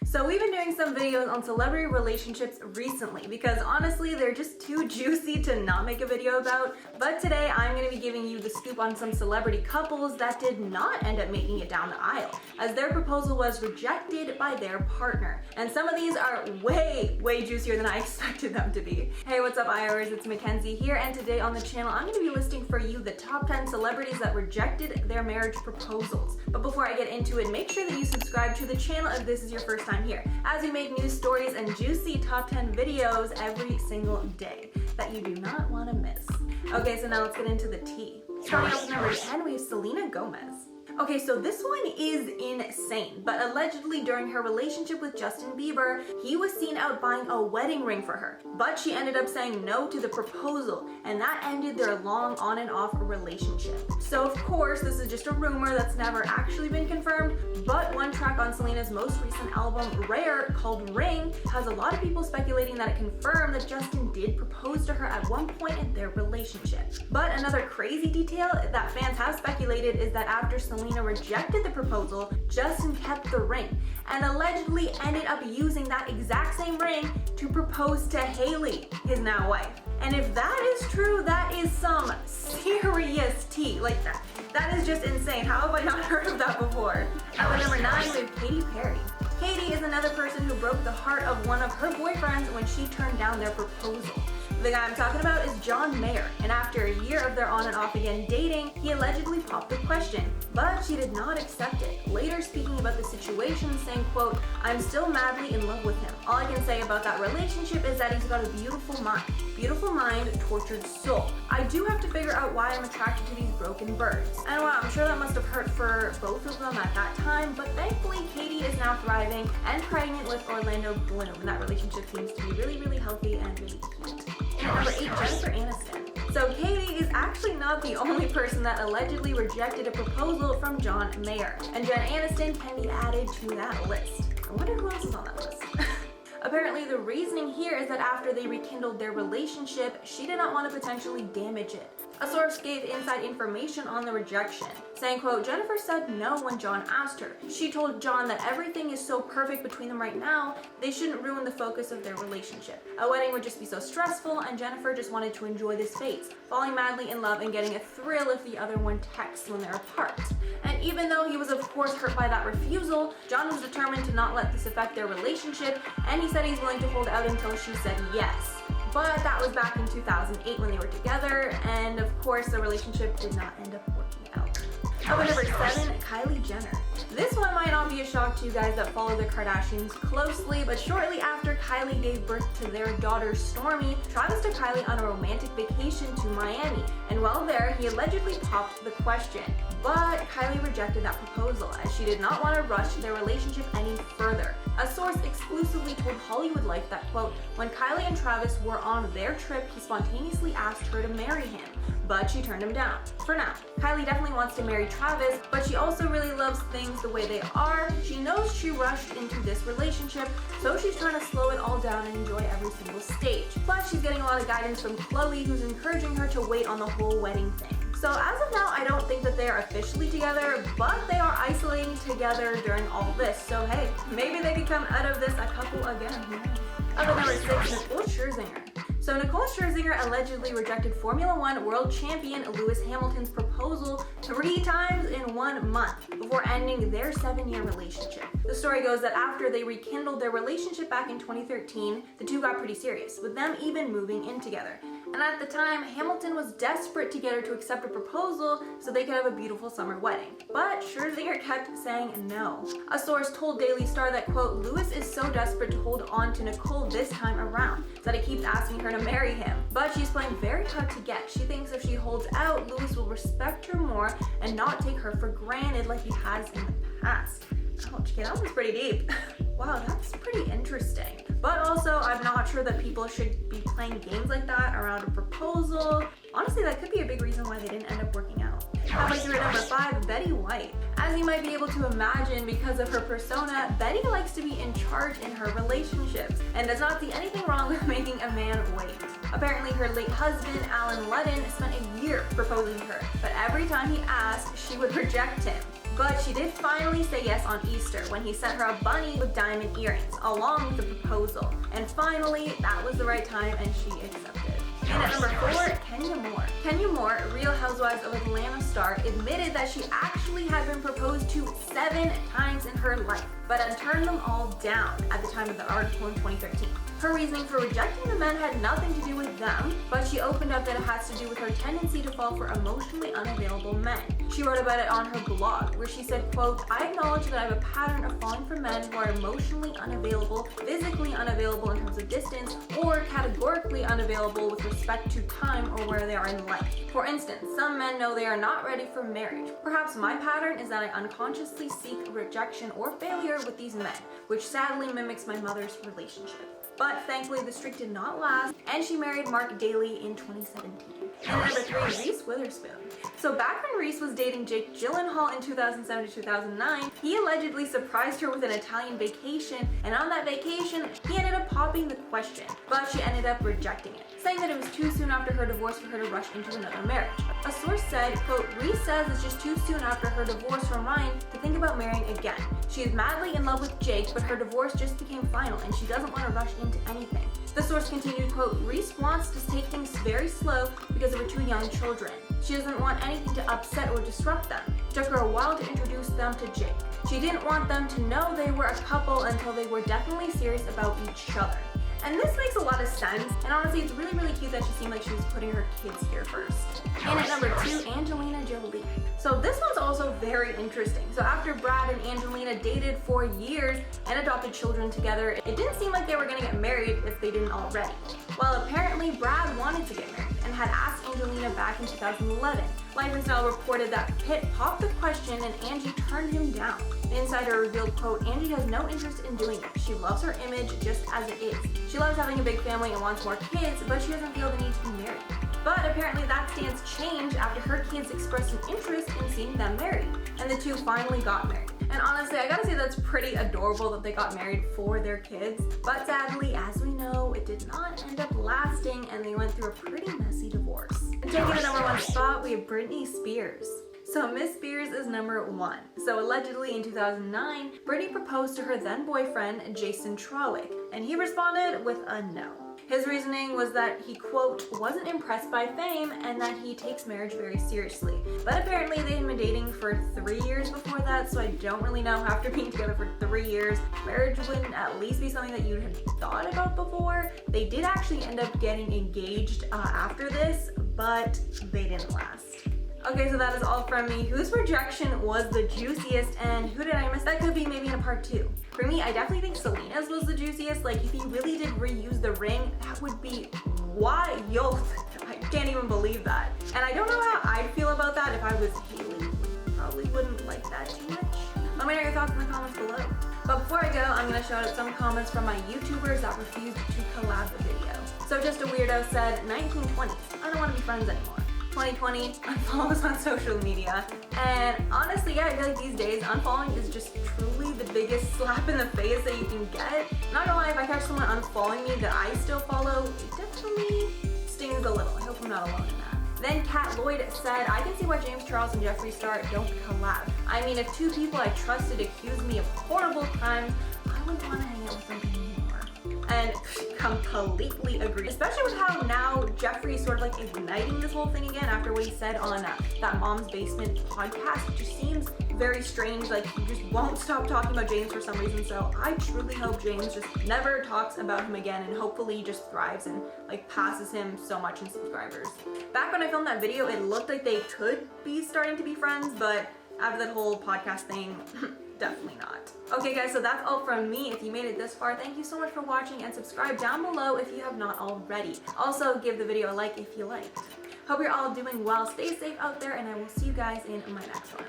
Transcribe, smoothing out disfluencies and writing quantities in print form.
So we've been doing some videos on celebrity relationships recently because honestly they're just too juicy to not make a video about. But today I'm going to be giving you the scoop on some celebrity couples that did not end up making it down the aisle, as their proposal was rejected by their partner. And some of these are way juicier than I expected them to be. Hey, what's up IOers? It's Mackenzie here, and today on the channel I'm going to be listing for you the top 10 celebrities that rejected their marriage proposals. But before I get into it, make sure that you subscribe to the channel if this is your first time here, as we make news stories and juicy top 10 videos every single day that you do not want to miss. Okay, so now let's get into the tea. Starting off with number 10, we have Selena Gomez. Okay, so this one is insane, but allegedly during her relationship with Justin Bieber, he was seen out buying a wedding ring for her, but she ended up saying no to the proposal, and that ended their long on and off relationship. So of course, this is just a rumor that's never actually been confirmed, but one track on Selena's most recent album, Rare, called Ring, has a lot of people speculating that it confirmed that Justin did propose to her at one point in their relationship. But another crazy detail that fans have speculated is that after Selena rejected the proposal, Justin kept the ring and allegedly ended up using that exact same ring to propose to Hailey, his now wife. And if that is true, that is some serious tea. Like that is just insane. How have I not heard of that before? At number 9, we have Katy Perry. Katy is another person who broke the heart of one of her boyfriends when she turned down their proposal. The guy I'm talking about is John Mayer, and after a year of their on and off again dating, he allegedly popped the question, but she did not accept it. Later speaking about the situation, saying, quote, "I'm still madly in love with him. All I can say about that relationship is that he's got a beautiful mind. Beautiful mind, tortured soul. I do have to figure out why I'm attracted to these broken birds." And wow, I'm sure that must have hurt for both of them at that time, but thankfully Katy is now thriving and pregnant with Orlando Bloom, and that relationship seems to be really healthy and really cute. And number 8, Jennifer Aniston. So Katy is actually not the only person that allegedly rejected a proposal from John Mayer, and Jen Aniston can be added to that list. I wonder who else is on that list. Apparently the reasoning here is that after they rekindled their relationship, she did not want to potentially damage it. A source gave inside information on the rejection, saying, quote, "Jennifer said no when John asked her. She told John that everything is so perfect between them right now, they shouldn't ruin the focus of their relationship. A wedding would just be so stressful, and Jennifer just wanted to enjoy this phase, falling madly in love and getting a thrill if the other one texts when they're apart." And even though he was of course hurt by that refusal, John was determined to not let this affect their relationship, and he said he's willing to hold out until she said yes. But that was back in 2008 when they were together, and of course the relationship did not end up working out. Up at number 7, Kylie Jenner. This one might not be a shock to you guys that follow the Kardashians closely, but shortly after Kylie gave birth to their daughter Stormi, Travis took Kylie on a romantic vacation to Miami, and while there, he allegedly popped the question. But Kylie rejected that proposal as she did not want to rush their relationship any further. A source exclusively told Hollywood Life that, quote, "When Kylie and Travis were on their trip, he spontaneously asked her to marry him, but she turned him down. For now, Kylie definitely wants to marry Travis, but she also really loves things the way they are. She knows she rushed into this relationship, so she's trying to slow it all down and enjoy every single stage. Plus, she's getting a lot of guidance from Chloe, who's encouraging her to wait on the whole wedding thing." So as of now, I don't think that they are officially together, but they are isolating together during all this. So hey, maybe they could come out of this a couple again. Up at number 6, Nicole Scherzinger. So Nicole Scherzinger allegedly rejected Formula One world champion Lewis Hamilton's proposal 3 times in 1 month before ending their 7-year relationship. The story goes that after they rekindled their relationship back in 2013, the two got pretty serious, with them even moving in together. And at the time, Hamilton was desperate to get her to accept a proposal so they could have a beautiful summer wedding. But Scherzinger kept saying no. A source told Daily Star that, quote, "Lewis is so desperate to hold on to Nicole this time around that he keeps asking her to marry him. But she's playing very hard to get. She thinks if she holds out, Lewis will respect her more and not take her for granted like he has in the past." Ouch, okay, that was pretty deep. Wow, that's pretty interesting. But also, I'm not sure that people should be playing games like that around a proposal. Honestly, that could be a big reason why they didn't end up working out. Halfway through at number 5, Betty White. As you might be able to imagine, because of her persona, Betty likes to be in charge in her relationships and does not see anything wrong with making a man wait. Apparently, her late husband, Alan Ludden, spent a year proposing to her, but every time he asked, she would reject him. But she did finally say yes on Easter when he sent her a bunny with diamond earrings along with the proposal. And finally, that was the right time and she accepted. And at number 4, Kenya Moore. Kenya Moore, Real Housewives of Atlanta star, admitted that she actually had been proposed to 7 times in her life, but had turned them all down at the time of the article in 2013. Her reasoning for rejecting the men had nothing to do with them, but she opened up that it has to do with her tendency to fall for emotionally unavailable men. She wrote about it on her blog, where she said, quote, "I acknowledge that I have a pattern of falling for men who are emotionally unavailable, physically unavailable in terms of distance, or categorically unavailable with respect to time or where they are in life. For instance, some men know they are not ready for marriage. Perhaps my pattern is that I unconsciously seek rejection or failure with these men, which sadly mimics my mother's relationship." But thankfully the streak did not last, and she married Mark Daly in 2017. And number 3, Reese Witherspoon. So back when Reese was dating Jake Gyllenhaal in 2007 to 2009, he allegedly surprised her with an Italian vacation, and on that vacation, he ended up popping the question, but she ended up rejecting it, saying that it was too soon after her divorce for her to rush into another marriage. A source said, quote, "Reese says it's just too soon after her divorce from Ryan to think about marrying again. She is madly in love with Jake, but her divorce just became final and she doesn't want to rush into anything." The source continued, quote, "Reese wants to take things very slow because of her 2 young children. She doesn't want anything to upset or disrupt them. It took her a while to introduce them to Jake. She didn't want them to know they were a couple until they were definitely serious about each other." And this makes a lot of sense, and honestly it's really cute that she seemed like she was putting her kids here first. And at number 2, Angelina Jolie. So this one's also very interesting. So after Brad and Angelina dated for years and adopted children together, it didn't seem like they were gonna get married if they didn't already. Well, apparently Brad wanted to get married and had asked Angelina back in 2011. Life and Style reported that Pitt popped the question and Angie turned him down. The insider revealed, quote, "Angie has no interest in doing it. She loves her image just as it is. She loves having a big family and wants more kids, but she doesn't feel the need to be married." But apparently that stance changed after her kids expressed an interest in seeing them married, and the two finally got married. And honestly, I gotta say that's pretty adorable that they got married for their kids, but sadly, as we know, it did not end up lasting and they went through a pretty messy divorce. And taking the number 1 spot, we have Britney Spears. So Miss Spears is number 1. So allegedly in 2009, Britney proposed to her then boyfriend, Jason Trawick, and he responded with a no. His reasoning was that he, quote, "wasn't impressed by fame and that he takes marriage very seriously." But apparently they had been dating for 3 years before that, so I don't really know, after being together for 3 years, marriage wouldn't at least be something that you had thought about before. They did actually end up getting engaged after this, but they didn't last. Okay, so that is all from me. Whose rejection was the juiciest and who did I miss? That could be maybe in a part 2. For me, I definitely think Selena's was the juiciest. Like, if he really did reuse the ring, that would be wild. I can't even believe that. And I don't know how I'd feel about that if I was Haley. Probably wouldn't like that too much. Let me know your thoughts in the comments below. But before I go, I'm gonna shout out some comments from my YouTubers that refused to collab the video. So Just a Weirdo said, 1920s, I don't want to be friends anymore. 2020, unfollow us on social media. And honestly, yeah, I feel like these days unfollowing is just truly the biggest slap in the face that you can get. Not gonna lie, if I catch someone unfollowing me that I still follow, it definitely stings a little. I hope I'm not alone in that. Then Kat Lloyd said, I can see why James Charles and Jeffree Star don't collab. I mean, if 2 people I trusted accused me of horrible crimes, I wouldn't want to hang out with them anymore. And completely agree, especially with how now Jeffree is sort of like igniting this whole thing again after what he said on that Mom's Basement podcast. It just seems very strange, like he just won't stop talking about James for some reason. So I truly hope James just never talks about him again and hopefully he just thrives and like passes him so much in subscribers. Back when I filmed that video, it looked like they could be starting to be friends, but after that whole podcast thing, definitely not. Okay guys, so that's all from me. If you made it this far, thank you so much for watching and subscribe down below if you have not already. Also, give the video a like if you liked. Hope you're all doing well. Stay safe out there and I will see you guys in my next one.